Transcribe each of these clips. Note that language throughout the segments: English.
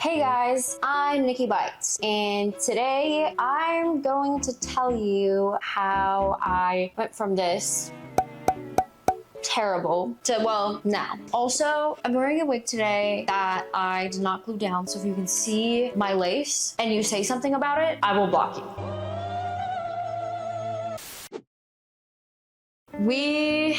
Hey guys, I'm Nikki Bites, and today I'm going to tell you how I went from this terrible to, well, now. Also, I'm wearing a wig today that I did not glue down, so if you can see my lace and you say something about it, I will block you. We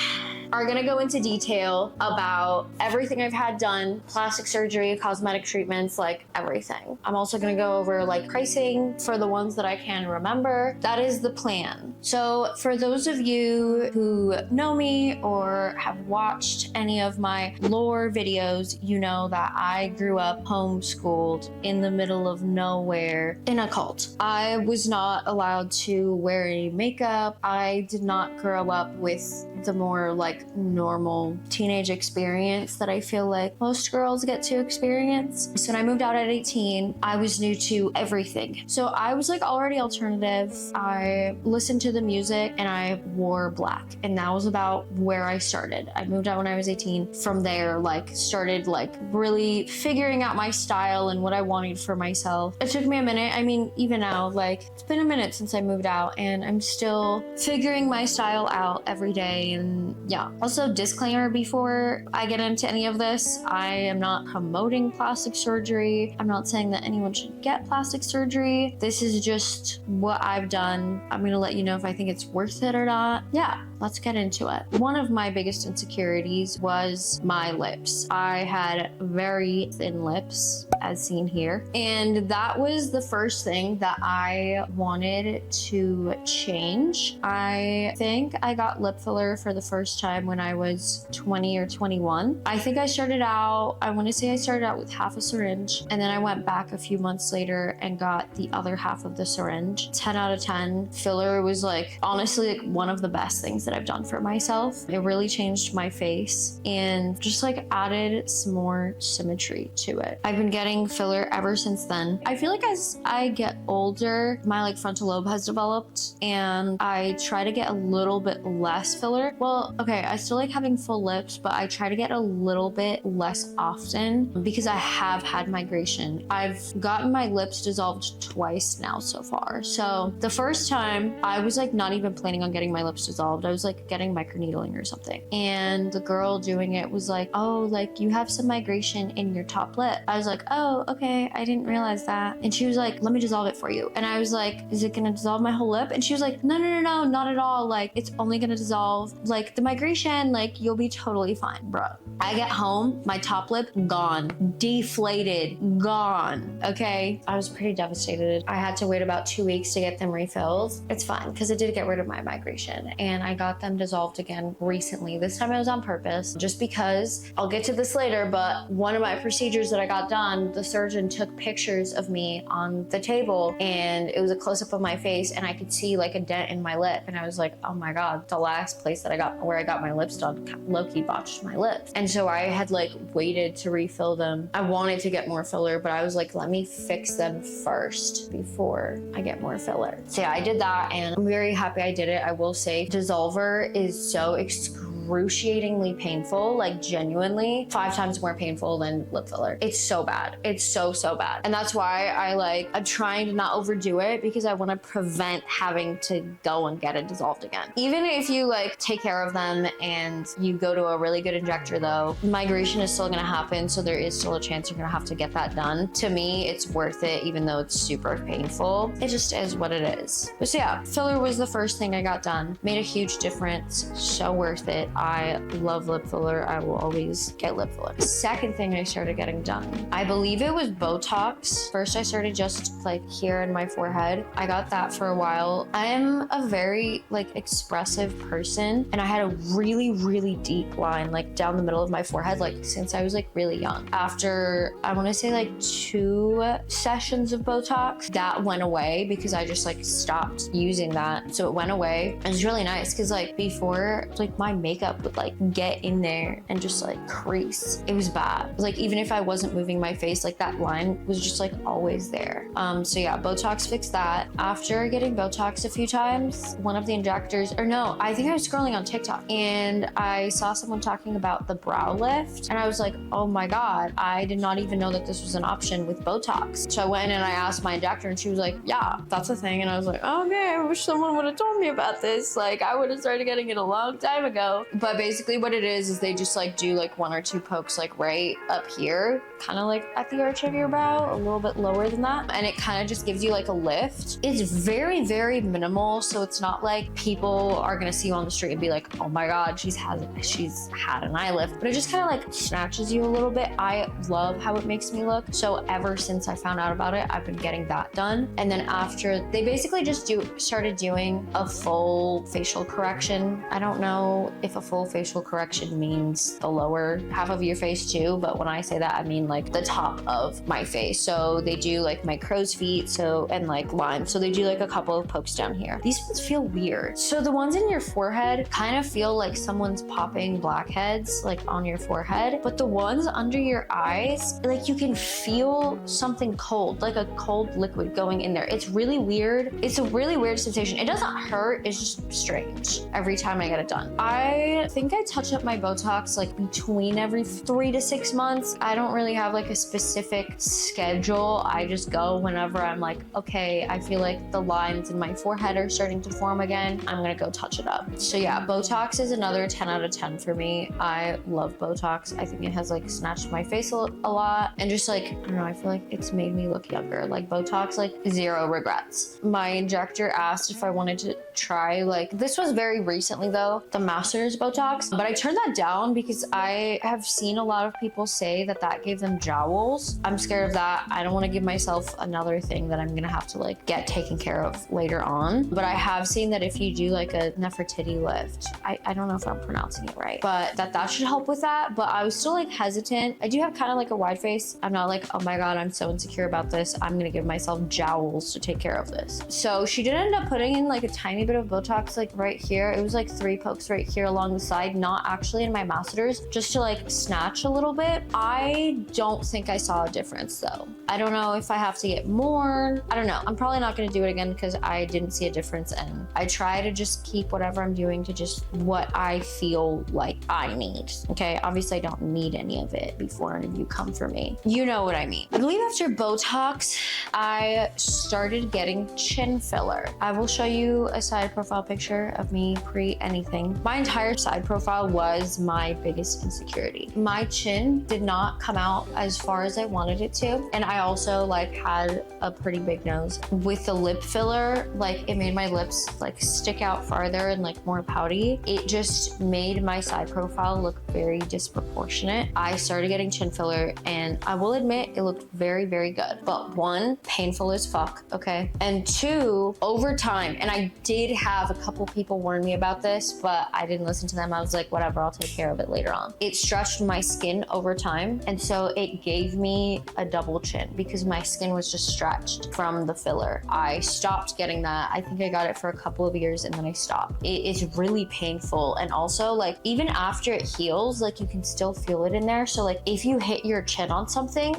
are gonna go into detail about everything I've had done, plastic surgery, cosmetic treatments, like everything. I'm also gonna go over like pricing for the ones that I can remember. That is the plan. So for those of you who know me or have watched any of my lore videos, you know that I grew up homeschooled in the middle of nowhere in a cult. I was not allowed to wear any makeup. I did not grow up with the more like normal teenage experience that I feel like most girls get to experience. So when I moved out at 18, I was new to everything. So I was like already alternative. I listened to the music and I wore black, and that was about where I started. I moved out when I was 18. From there, like started like really figuring out my style and what I wanted for myself. It took me a minute. I mean, even now, like it's been a minute since I moved out and I'm still figuring my style out every day. And yeah. Also, disclaimer before I get into any of this, I am not promoting plastic surgery. I'm not saying that anyone should get plastic surgery. This is just what I've done. I'm gonna let you know if I think it's worth it or not. Yeah, let's get into it. One of my biggest insecurities was my lips. I had very thin lips, as seen here. And that was the first thing that I wanted to change. I think I got lip filler for the first time when I was 20 or 21. I think I started out, I want to say I started out with half a syringe, and then I went back a few months later and got the other half of the syringe. 10 out of 10. Filler was like, honestly, like one of the best things that I've done for myself. It really changed my face and just like added some more symmetry to it. I've been getting filler ever since then. I feel like as I get older, my like frontal lobe has developed and I try to get a little bit less filler. Well, okay, I still like having full lips, but I try to get a little bit less often because I have had migration. I've gotten my lips dissolved twice now so far. So the first time I was like not even planning on getting my lips dissolved. I was like getting microneedling or something. And the girl doing it was like, oh, like you have some migration in your top lip. I was like, oh, okay, I didn't realize that. And she was like, let me dissolve it for you. And I was like, is it gonna dissolve my whole lip? And she was like, no, not at all. Like it's only gonna dissolve like the migration, like you'll be totally fine, bro. I get home, my top lip gone, deflated, gone. Okay, I was pretty devastated. I had to wait about 2 weeks to get them refilled. It's fine because it did get rid of my migration, and I got them dissolved again recently. This time it was on purpose, just because I'll get to this later, but one of my procedures that I got done, the surgeon took pictures of me on the table and it was a close-up of my face and I could see like a dent in my lip, and I was like, oh my god, the last place that I got where I got my lips done, low-key botched my lips. And so I had like waited to refill them. I wanted to get more filler, but I was like, let me fix them first before I get more filler. So yeah, I did that and I'm very happy I did it. I will say dissolver is so excruciatingly painful, like genuinely 5 times more painful than lip filler. It's so bad. It's so bad. And that's why I'm trying to not overdo it, because I want to prevent having to go and get it dissolved again. Even if you like take care of them and you go to a really good injector though, migration is still gonna happen, so there is still a chance you're gonna have to get that done. To me, it's worth it even though it's super painful. It just is what it is. But so yeah, filler was the first thing I got done. Made a huge difference. So worth it. I love lip filler. I will always get lip filler. Second thing I started getting done, I believe it was Botox. First I started just like here in my forehead. I got that for a while. I am a very like expressive person, and I had a really deep line like down the middle of my forehead like since I was like really young. After I want to say like 2 sessions of Botox, that went away because I just like stopped using that. So it went away. It was really nice because like before, like my makeup makeup would like get in there and just like crease. It was bad. Like even if I wasn't moving my face, like that line was just like always there. So yeah, Botox fixed that. After getting Botox a few times, one of the injectors, or no, I think I was scrolling on TikTok and I saw someone talking about the brow lift and I was like, oh my God, I did not even know that this was an option with Botox. So I went and I asked my injector and she was like, yeah, that's a thing. And I was like, okay, I wish someone would have told me about this. Like I would have started getting it a long time ago. But basically what it is they just like do like 1 or 2 pokes like right up here, kind of like at the arch of your brow, a little bit lower than that. And it kind of just gives you like a lift. It's very, very minimal. So it's not like people are going to see you on the street and be like, oh my God, she's had an eye lift. But it just kind of like snatches you a little bit. I love how it makes me look. So ever since I found out about it, I've been getting that done. And then after, they basically just started doing a full facial correction. I don't know if a full facial correction means the lower half of your face too, but when I say that, I mean like the top of my face. So they do like my crow's feet, and like lines. So they do like a couple of pokes down here. These ones feel weird. So the ones in your forehead kind of feel like someone's popping blackheads like on your forehead, but the ones under your eyes, like you can feel something cold, like a cold liquid going in there. It's really weird. It's a really weird sensation. It doesn't hurt. It's just strange every time I get it done. I think I touch up my Botox like between every 3 to 6 months. I don't really have like a specific schedule. I just go whenever I'm like, okay, I feel like the lines in my forehead are starting to form again. I'm gonna go touch it up. So yeah, Botox is another 10 out of 10 for me. I love Botox. I think it has like snatched my face a lot and just like, I don't know, I feel like it's made me look younger. Like Botox, like 0 regrets. My injector asked if I wanted to try, like, this was very recently though, the Master's Botox, but I turned that down because I have seen a lot of people say that that gave them jowls. I'm scared of that. I don't want to give myself another thing that I'm gonna have to like get taken care of later on. But I have seen that if you do like a Nefertiti lift, I don't know if I'm pronouncing it right, but that should help with that. But I was still like hesitant. I do have kind of like a wide face. I'm not like, oh my God, I'm so insecure about this. I'm gonna give myself jowls to take care of this. So she did end up putting in like a tiny bit of Botox like right here. It was like 3 pokes right here along the side, not actually in my masseters, just to like snatch a little bit. I don't think I saw a difference though. I don't know if I have to get more. I don't know. I'm probably not gonna do it again because I didn't see a difference, and I try to just keep whatever I'm doing to just what I feel like I need. Okay, obviously I don't need any of it before any of you come for me. You know what I mean. I believe after Botox, I started getting chin filler. I will show you a side profile picture of me pre-anything. My entire side profile was my biggest insecurity. My chin did not come out as far as I wanted it to, and I also like had a pretty big nose. With the lip filler, like it made my lips like stick out farther and like more pouty. It just made my side profile look very disproportionate. I started getting chin filler and I will admit it looked very, very good. But 1, painful as fuck, okay? And 2, over time, and I did have a couple people warn me about this, but I didn't listen to them. I was like, whatever, I'll take care of it later on. It stretched my skin over time, and so it gave me a double chin because my skin was just stretched from the filler. I stopped getting that. I think I got it for a couple of years and then I stopped. It is really painful, and also like even after it heals, like you can still feel it in there. So like if you hit your chin on something,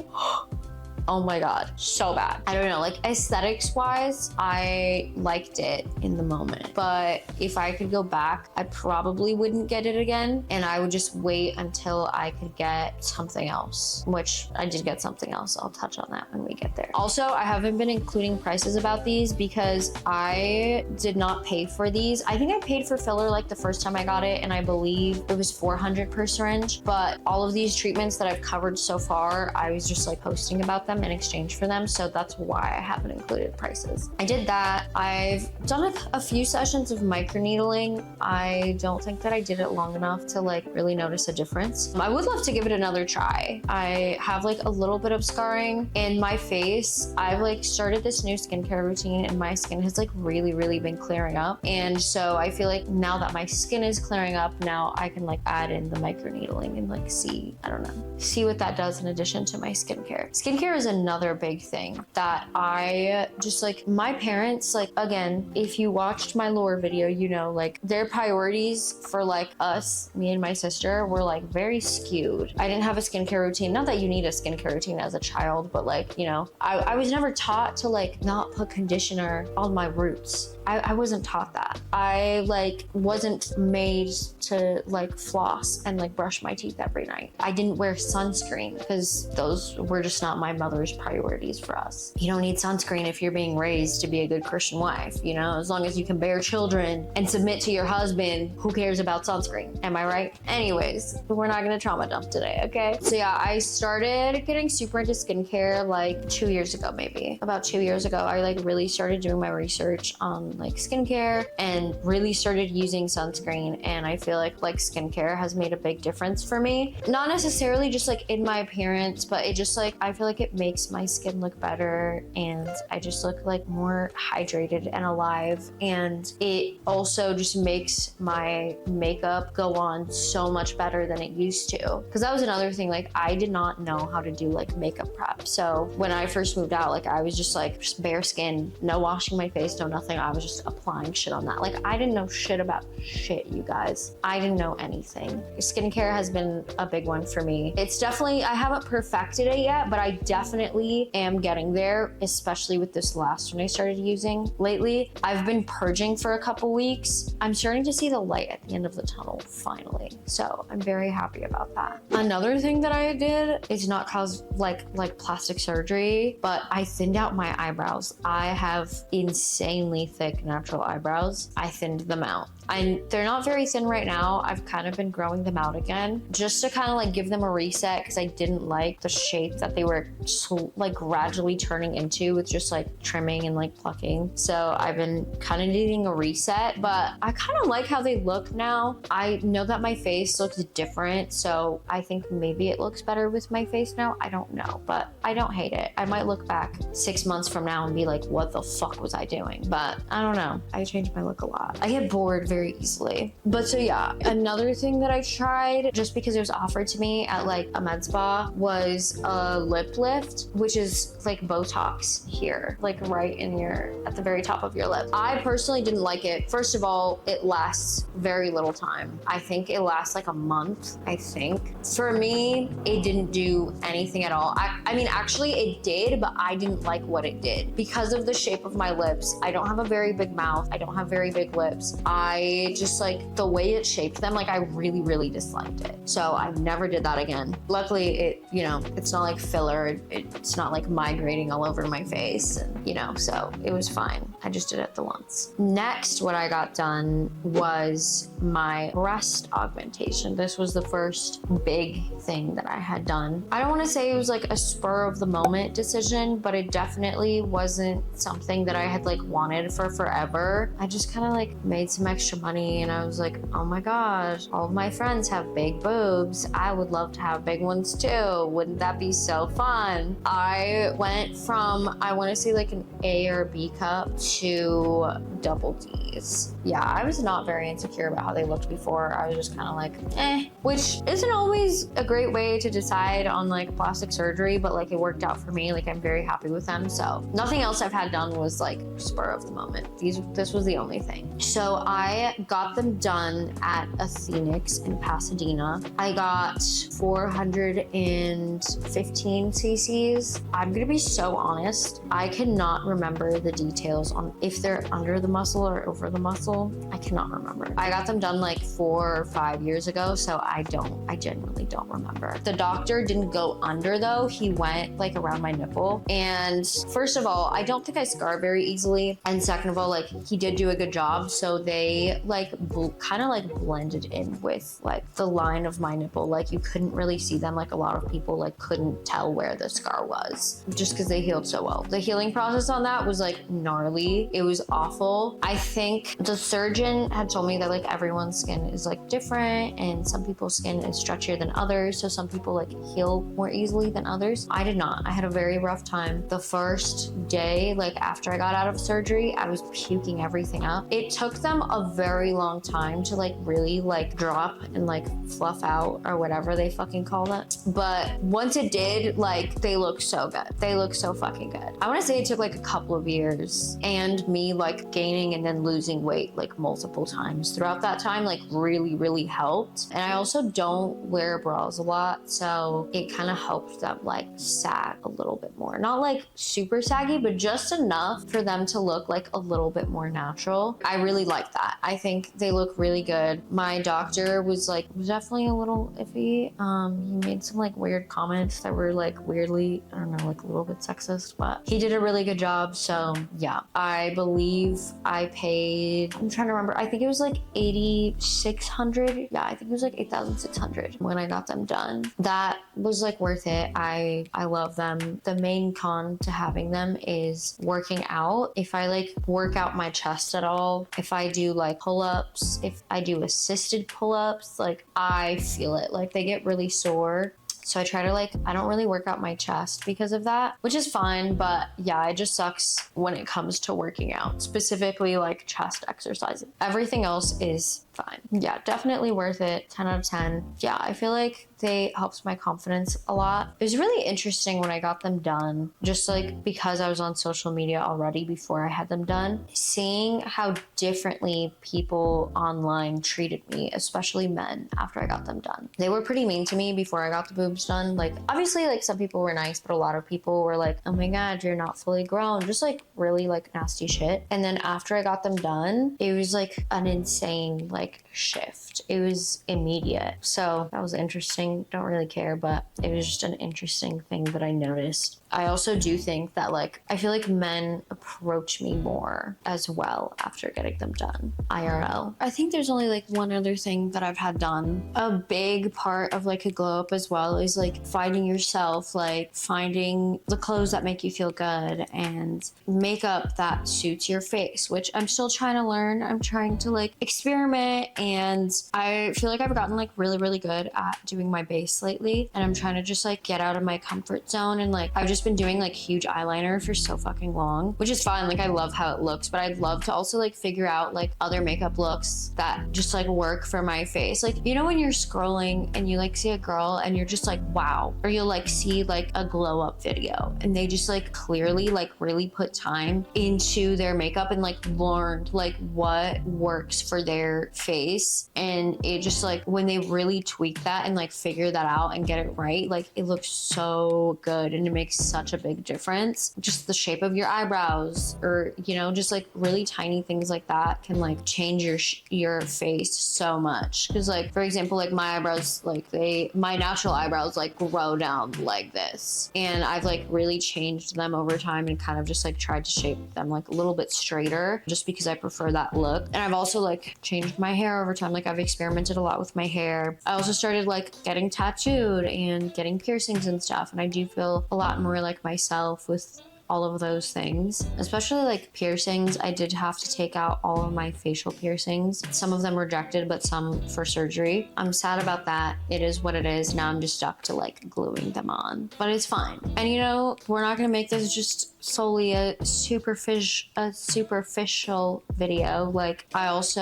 oh my God, so bad. I don't know, like aesthetics wise, I liked it in the moment. But if I could go back, I probably wouldn't get it again. And I would just wait until I could get something else, which I did get something else. I'll touch on that when we get there. Also, I haven't been including prices about these because I did not pay for these. I think I paid for filler like the first time I got it, and I believe it was $400 per syringe. But all of these treatments that I've covered so far, I was just like posting about them in exchange for them, so that's why I haven't included prices. I did that. I've done a few sessions of microneedling. I don't think that I did it long enough to like really notice a difference. I would love to give it another try. I have like a little bit of scarring in my face. I've like started this new skincare routine and my skin has like really been clearing up, and so I feel like now that my skin is clearing up, now I can like add in the microneedling and like see, I don't know, see what that does in addition to my skincare. Skincare is another big thing that I just like, my parents, like, again, if you watched my lore video, you know, like their priorities for like us, me and my sister, were like very skewed. I didn't have a skincare routine. Not that you need a skincare routine as a child, but like, you know, I was never taught to like not put conditioner on my roots. I wasn't taught that. I like wasn't made to like floss and like brush my teeth every night. I didn't wear sunscreen because those were just not my mother's priorities for us. You don't need sunscreen if you're being raised to be a good Christian wife, you know, as long as you can bear children and submit to your husband, who cares about sunscreen? Am I right? Anyways, we're not gonna trauma dump today, okay? So yeah, I started getting super into skincare like 2 years ago, maybe. About 2 years ago, I like really started doing my research on like skincare and really started using sunscreen, and I feel like skincare has made a big difference for me. Not necessarily just like in my appearance, but it just like, I feel like it makes my skin look better and I just look like more hydrated and alive, and it also just makes my makeup go on so much better than it used to. Because that was another thing, like I did not know how to do like makeup prep. So when I first moved out, like I was just like bare skin, no washing my face, no nothing. I was just applying shit on that. Like I didn't know shit about shit, you guys. I didn't know anything. Skincare has been a big one for me. It's definitely, I haven't perfected it yet, but I definitely am getting there, especially with this last one I started using lately. I've been purging for a couple weeks. I'm starting to see the light at the end of the tunnel, finally. So I'm very happy about that. Another thing that I did is not cause like plastic surgery, but I thinned out my eyebrows. I have insanely thick natural eyebrows. I thinned them out. They're not very thin right now. I've kind of been growing them out again just to kind of like give them a reset, because I didn't like the shape that they were so, like gradually turning into with just like trimming and like plucking. So I've been kind of needing a reset, but I kind of like how they look now. I know that my face looks different, so I think maybe it looks better with my face now. I don't know, but I don't hate it. I might look back 6 months from now and be like, what the fuck was I doing? But I don't know. I changed my look a lot. I get bored very easily. But so yeah, another thing that I tried just because it was offered to me at like a med spa was a lip lift, which is like Botox here, like right in at the very top of your lip. I personally didn't like it. First of all, it lasts very little time. I think it lasts like a month, I think. For me, it didn't do anything at all. I mean, actually it did, but I didn't like what it did. Because of the shape of my lips, I don't have a very big mouth. I don't have very big lips. I just like the way it shaped them, like I really, really disliked it. So I never did that again. Luckily, it, you know, it's not like filler. It's not like migrating all over my face, and, you know, so it was fine. I just did it the once. Next, what I got done was my breast augmentation. This was the first big thing that I had done. I don't want to say it was like a spur of the moment decision, but it definitely wasn't something that I had like wanted for forever. I just kind of like made some extra money and I was like, oh my gosh, all of my friends have big boobs. I would love to have big ones too. Wouldn't that be so fun? I went from, I want to say like an A or B cup to double D's. Yeah, I was not very insecure about how they looked before. I was just kind of like, which isn't always a great way to decide on like plastic surgery, but like it worked out for me. Like I'm very happy with them. So nothing else I've had done was like spur of the moment. This was the only thing. So I got them done at Phoenix in Pasadena. I got 415 cc's. I'm gonna be so honest. I cannot remember the details on if they're under the muscle or over the muscle. I cannot remember. I got them done like 4 or 5 years ago, so I genuinely don't remember. The doctor didn't go under though. He went like around my nipple. And first of all, I don't think I scar very easily. And second of all, like he did do a good job. So they like kind of like blended in with like the line of my nipple. Like you couldn't really see them. Like a lot of people like couldn't tell where the scar was just because they healed so well. The healing process on that was like gnarly. It was awful. I think the surgeon had told me that like everyone's skin is like different and some people's skin is stretchier than others. So some people like heal more easily than others. I did not. I had a very rough time. The first day, like after I got out of surgery, I was puking everything up. It took them a very long time to like really like drop and like fluff out or whatever they fucking call it. But once it did, like they look so good. They look so fucking good. I want to say it took like a couple of years and me like gaining and then losing weight like multiple times throughout that time, like really helped. And I also don't wear bras a lot, so it kind of helped them like sag a little bit more. Not like super saggy, but just enough for them to look like a little bit more natural. I really like that. I think they look really good. My doctor was definitely a little iffy. He made some like weird comments that were like weirdly, I don't know, like a little bit sexist, but he did a really good job. So yeah, I believe I paid, I'm trying to remember, I think it was like 8,600. Yeah, I think it was like 8,600 when I got them done. That was like worth it. I love them. The main con to having them is working out. If I like work out my chest at all, if I do like pull-ups, if I do assisted pull-ups, like I feel it, like they get really sore. So I try to like, I don't really work out my chest because of that, which is fine. But yeah, it just sucks when it comes to working out, specifically like chest exercises. Everything else is fine. Yeah, definitely worth it. 10 out of 10. Yeah, I feel like they helped my confidence a lot. It was really interesting when I got them done, just like because I was on social media already before I had them done, seeing how differently people online treated me, especially men, after I got them done. They were pretty mean to me before I got the boobs done. Like obviously like some people were nice, but a lot of people were like, oh my God, you're not fully grown. Just like really like nasty shit. And then after I got them done, it was like an insane like shift. It was immediate. So that was interesting. Don't really care, but it was just an interesting thing that I noticed. I also do think that like, I feel like men approach me more as well after getting them done IRL. I think there's only like one other thing that I've had done. A big part of like a glow up as well is like finding yourself, like finding the clothes that make you feel good and makeup that suits your face, which I'm still trying to learn. I'm trying to like experiment, and I feel like I've gotten like really good at doing my base lately, and I'm trying to just like get out of my comfort zone. And like I've just been doing like huge eyeliner for so fucking long, which is fine. Like I love how it looks, but I'd love to also like figure out like other makeup looks that just like work for my face. Like, you know, when you're scrolling and you like see a girl and you're just like, wow, or you'll like see like a glow up video and they just like clearly like really put time into their makeup and like learned like what works for their face. And it just like, when they really tweak that and like figure that out and get it right, like it looks so good and it makes such a big difference. Just the shape of your eyebrows, or you know, just like really tiny things like that can like change your face so much. Because like, for example, like my eyebrows, like my natural eyebrows like grow down like this, and I've like really changed them over time and kind of just like tried to shape them like a little bit straighter just because I prefer that look. And I've also like changed my hair over time. Like I've experimented a lot with my hair. I also started like getting tattooed and getting piercings and stuff, and I do feel a lot more like myself with all of those things, especially like piercings. I did have to take out all of my facial piercings. Some of them rejected, but some for surgery. I'm sad about that. It is what it is. Now I'm just stuck to like gluing them on, but it's fine. And you know, we're not gonna make this just solely a superficial video. Like I don't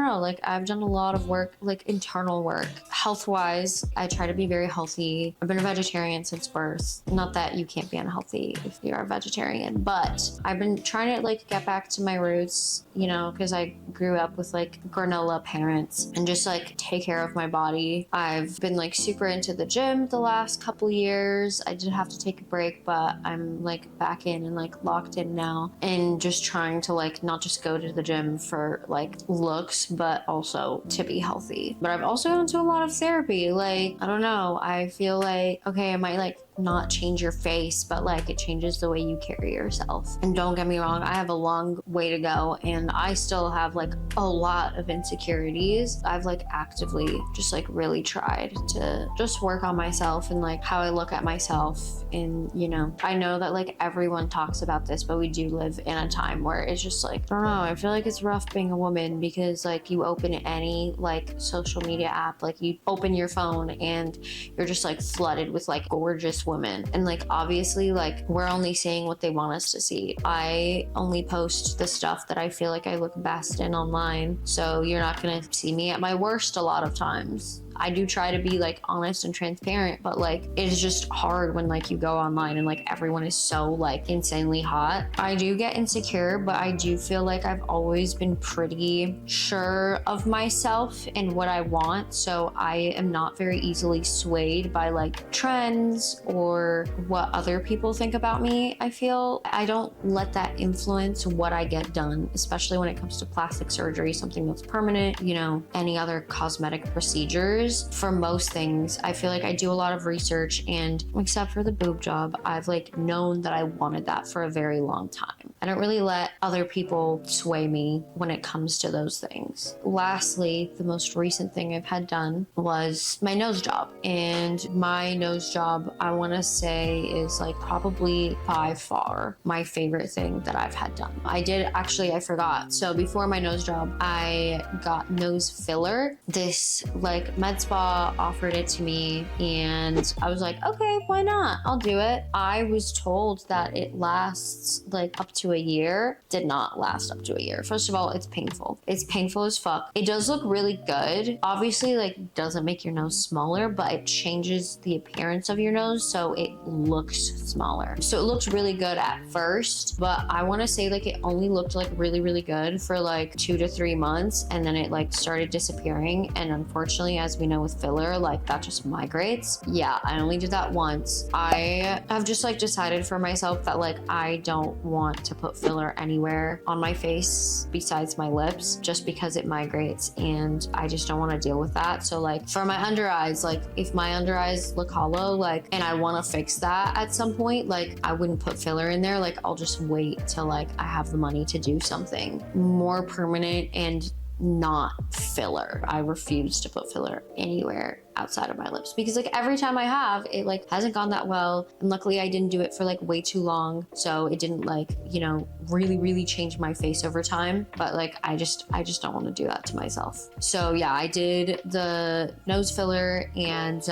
know, like I've done a lot of work, like internal work, health wise. I try to be very healthy. I've been a vegetarian since birth. Not that you can't be unhealthy if you're a vegetarian, but I've been trying to like get back to my roots, you know, because I grew up with like granola parents, and just like take care of my body. I've been like super into the gym the last couple years. I did have to take a break, but I'm like back in and like locked in now, and just trying to like not just go to the gym for like looks, but also to be healthy. But I've also gone to a lot of therapy. Like, I don't know, I feel like, okay, I might like not change your face, but like it changes the way you carry yourself. And don't get me wrong, I have a long way to go, and I still have like a lot of insecurities. I've like actively just like really tried to just work on myself and like how I look at myself. And you know, I know that like everyone talks about this, but we do live in a time where it's just like, I don't know, I feel like it's rough being a woman, because like you open any like social media app, like you open your phone and you're just like flooded with like gorgeous women. And like obviously like we're only seeing what they want us to see. I only post the stuff that I feel like I look best in online. online, so you're not gonna see me at my worst a lot of times. I do try to be like honest and transparent, but like it is just hard when like you go online and like everyone is so like insanely hot. I do get insecure, but I do feel like I've always been pretty sure of myself and what I want, so I am not very easily swayed by like trends or what other people think about me. I feel I don't let that influence what I get done, especially when it comes to plastic surgery, something that's permanent, you know, any other cosmetic procedures. For most things, I feel like I do a lot of research, and except for the boob job, I've like known that I wanted that for a very long time. I don't really let other people sway me when it comes to those things. Lastly, the most recent thing I've had done was my nose job, and my nose job, I want to say, is like probably by far my favorite thing that I've had done. I forgot. So before my nose job, I got nose filler. This like med spa offered it to me, and I was like, okay, why not? I'll do it. I was told that it lasts like up to a year. Did not last up to a year. First of all, it's painful. It's painful as fuck. It does look really good. Obviously, like, doesn't make your nose smaller, but it changes the appearance of your nose, so it looks smaller. So it looks really good at first, but I want to say like it only looked like really, really good for like 2 to 3 months, and then it like started disappearing. And unfortunately, as we know with filler, like that just migrates. Yeah, I only did that once. I have just like decided for myself that like I don't want to put filler anywhere on my face besides my lips, just because it migrates and I just don't want to deal with that. So like for my under eyes, like if my under eyes look hollow, like, and I want to fix that at some point, like I wouldn't put filler in there. Like I'll just wait till like I have the money to do something more permanent and not filler. I refuse to put filler anywhere outside of my lips, because like every time I have, it like hasn't gone that well, and luckily I didn't do it for like way too long, so it didn't like, you know, really change my face over time. But like I just don't want to do that to myself. So yeah, I did the nose filler, and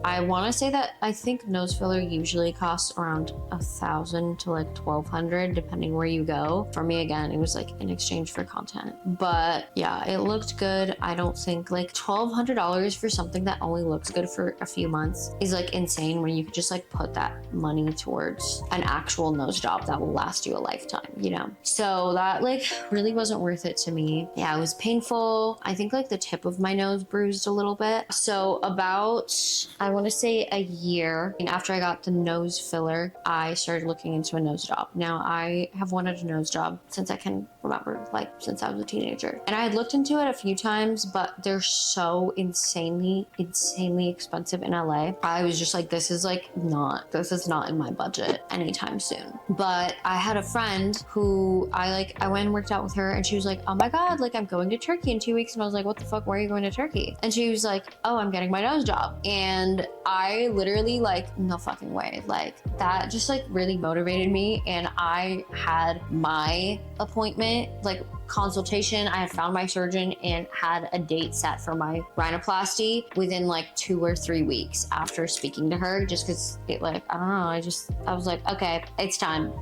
I want to say that I think nose filler usually costs around $1,000 to like $1,200 depending where you go. For me, again, it was like in exchange for content, but yeah, it looked good. I don't think like $1,200 for something that only looks good for a few months is like insane, when you could just like put that money towards an actual nose job that will last you a lifetime, you know? So that like really wasn't worth it to me. Yeah, it was painful. I think like the tip of my nose bruised a little bit. So about, I want to say a year after I got the nose filler, I started looking into a nose job. Now I have wanted a nose job since I can remember, like since I was a teenager. And I had looked into it a few times, but they're so insanely expensive in LA. I was just like, this is not in my budget anytime soon. But I had a friend who I went and worked out with her, and she was like, oh my God, like I'm going to Turkey in 2 weeks. And I was like, what the fuck, why are you going to Turkey? And she was like, oh, I'm getting my nose job. And I literally like, no fucking way. Like that just like really motivated me. And I had my appointment, like consultation. I had found my surgeon and had a date set for my rhinoplasty within like 2 or 3 weeks after speaking to her, just because it like, I don't know, I was like, okay, it's time,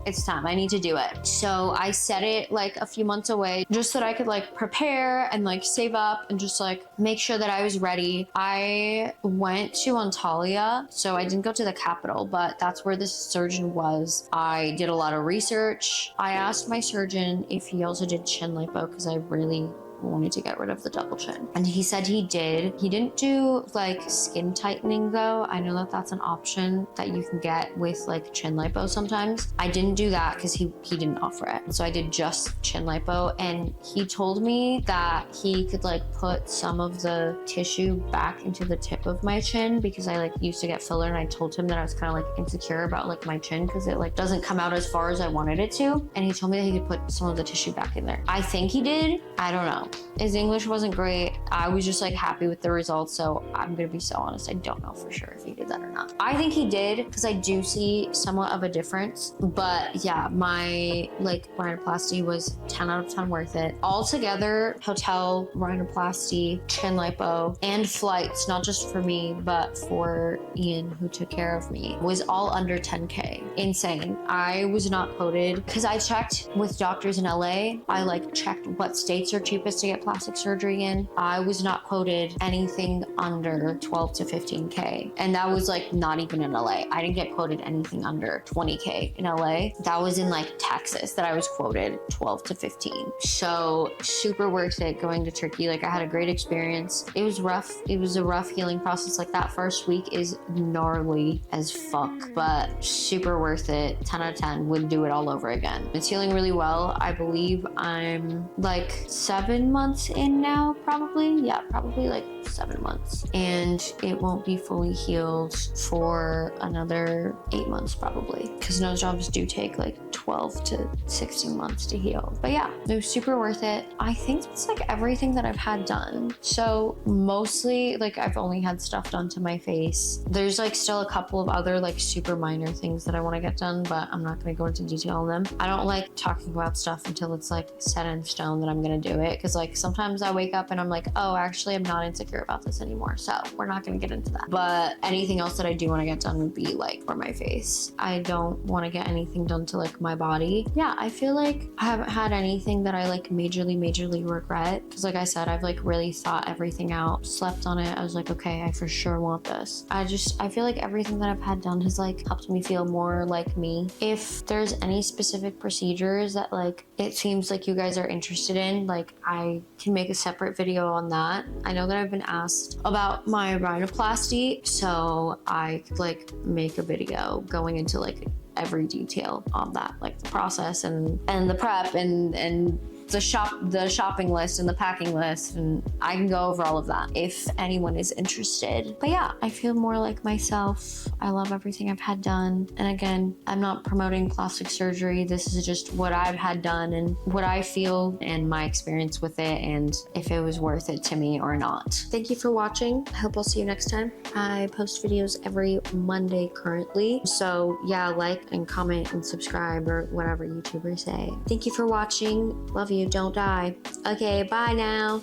I need to do it. So I set it like a few months away just so that I could like prepare and like save up and just like make sure that I was ready. I went to Antalya, so I didn't go to the capital, but that's where this surgeon was. I did a lot of research. I asked my surgeon if he also did chin lipo, because I really wanted to get rid of the double chin, and he said he did. He didn't do like skin tightening though. I know that that's an option that you can get with like chin lipo sometimes. I didn't do that because he didn't offer it, so I did just chin lipo. And he told me that he could like put some of the tissue back into the tip of my chin, because I like used to get filler, and I told him that I was kind of like insecure about like my chin because it like doesn't come out as far as I wanted it to, and he told me that he could put some of the tissue back in there. I think he did. I don't know. His English wasn't great. I was just like happy with the results, so I'm gonna be so honest, I don't know for sure if he did that or not. I think he did, because I do see somewhat of a difference. But yeah, my like rhinoplasty was 10 out of 10 worth it. Altogether, hotel, rhinoplasty, chin lipo, and flights, not just for me, but for Ian, who took care of me, was all under 10K. Insane. I was not quoted, because I checked with doctors in LA. I like checked what states or cheapest to get plastic surgery in, I was not quoted anything under 12 to 15K. And that was like not even in LA. I didn't get quoted anything under 20K in LA. That was in like Texas that I was quoted 12 to 15. So super worth it going to Turkey. Like I had a great experience. It was rough. It was a rough healing process. Like that first week is gnarly as fuck, but super worth it. 10 out of 10, would do it all over again. It's healing really well. I believe I'm like 7 months in now, probably. Yeah, probably like 7 months. And it won't be fully healed for another 8 months probably, because nose jobs do take like 12 to 16 months to heal. But yeah, it was super worth it. I think that's like everything that I've had done. So mostly like I've only had stuff done to my face. There's like still a couple of other like super minor things that I want to get done, but I'm not going to go into detail on them. I don't like talking about stuff until it's like set in stone that I'm going to do it, because like sometimes I wake up and I'm like, oh, actually I'm not insecure about this anymore, so we're not going to get into that. But anything else that I do want to get done would be like for my face. I don't want to get anything done to like my body. Yeah, I feel like I haven't had anything that I like majorly regret, because like I said, I've like really thought everything out, slept on it. I was like, okay, I for sure want this. I feel like everything that I've had done has like helped me feel more like me. If there's any specific procedures that like it seems like you guys are interested in, like I can make a separate video on that. I know that I've been asked about my rhinoplasty, so I could like make a video going into like every detail on that, like the process and the prep and the shopping list and the packing list, and I can go over all of that if anyone is interested. But yeah, I feel more like myself. I love everything I've had done. And again, I'm not promoting plastic surgery. This is just what I've had done and what I feel and my experience with it, and if it was worth it to me or not. Thank you for watching. I hope I'll see you next time. I post videos every Monday currently. So yeah, like and comment and subscribe or whatever YouTubers say. Thank you for watching. Love you. Don't die. Okay, bye now.